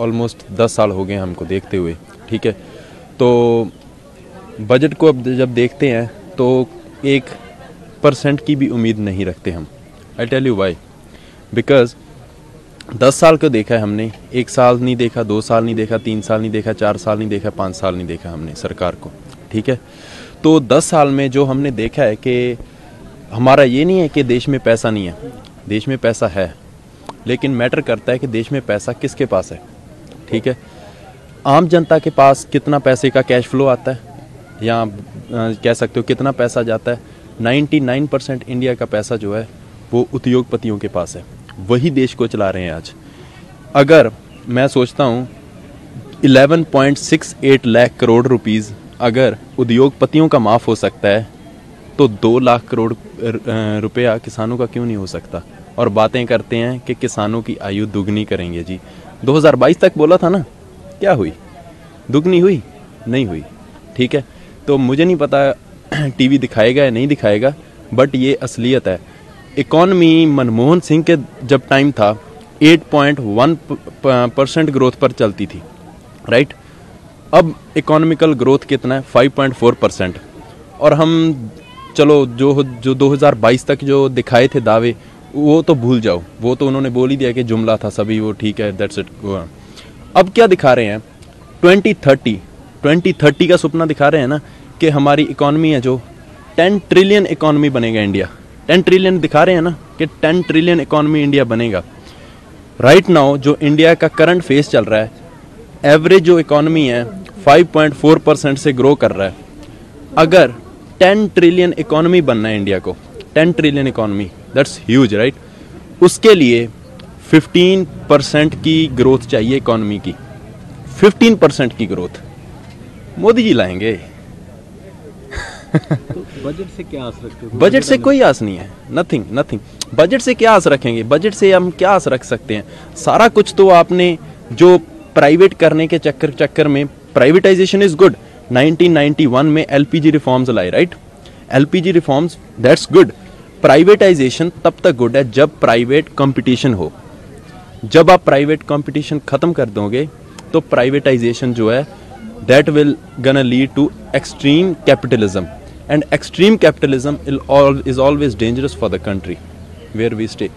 Almost 10 साल हो गए हमको देखते हुए, ठीक है। तो बजट को अब जब देखते हैं तो 1% की भी उम्मीद नहीं रखते हम। I tell you why, because 10 साल को देखा है हमने, 1 साल नहीं देखा, 2 साल नहीं देखा, 3 साल नहीं देखा, 4 साल नहीं देखा, 5 साल नहीं देखा हमने सरकार को, ठीक है। तो 10 साल में जो हमने देखा है कि हमारा ये नहीं है कि देश में पैसा नहीं है, देश में पैसा है, लेकिन मैटर करता है कि देश में पैसा किसके पास है, ठीक है। आम जनता के पास कितना पैसे का कैश फ्लो आता है, या कह सकते हो कितना पैसा जाता है। 99% इंडिया का पैसा जो है वो उद्योगपतियों के पास है, वही देश को चला रहे हैं आज। अगर मैं सोचता हूँ 11.68 लाख करोड़ रुपीस अगर उद्योगपतियों का माफ़ हो सकता है तो 2 लाख करोड़ रुपया किसानों का क्यों नहीं हो सकता। और बातें करते हैं कि किसानों की आयु दुगनी करेंगे जी। 2022 तक बोला था ना, क्या हुई? दुगनी हुई? नहीं हुई, ठीक है। तो मुझे नहीं पता टीवी दिखाएगा या नहीं दिखाएगा, बट ये असलियत है। इकॉनमी मनमोहन सिंह के जब टाइम था 8.1% ग्रोथ पर चलती थी, राइट। अब इकोनॉमिकल ग्रोथ कितना है? 5.4%। और हम चलो जो 2022 तक जो दिखाए थे दावे वो तो भूल जाओ, वो तो उन्होंने बोल ही दिया कि जुमला था सभी, वो ठीक है, दैट्स इट। अब क्या दिखा रहे हैं? 2030 का सपना दिखा रहे हैं ना, कि हमारी इकॉनमी है जो 10 ट्रिलियन इकॉनमी बनेगा इंडिया। 10 ट्रिलियन दिखा रहे हैं ना कि 10 ट्रिलियन इकॉनमी इंडिया बनेगा। राइट नाउ जो इंडिया का करंट फेस चल रहा है, एवरेज जो इकॉनमी है 5.4% से ग्रो कर रहा है। अगर 10 ट्रिलियन इकॉनमी बनना है इंडिया को, 10 trillion economy, that's huge, right. उसके लिए 15% की ग्रोथ चाहिए इकॉनमी की। 15% की ग्रोथ मोदी जी लाएंगे। तो बजट से क्या आस रखते हो? बजट से कोई आस नहीं है, नथिंग। बजट से क्या आस रखेंगे? बजट से हम क्या आस रख सकते हैं? सारा कुछ तो आपने जो प्राइवेट करने के चक्कर में, प्राइवेटाइजेशन इज गुड। 1991 में एलपीजी रिफॉर्म्स लाए, right. LPG reforms, that's good. Privatisation तब तक गुड है जब प्राइवेट कंपटीशन हो। जब आप प्राइवेट कंपटीशन खत्म कर दोगे तो प्राइवेटाइजेशन जो है that will gonna lead to extreme capitalism, and extreme capitalism is always dangerous for the country where we stay.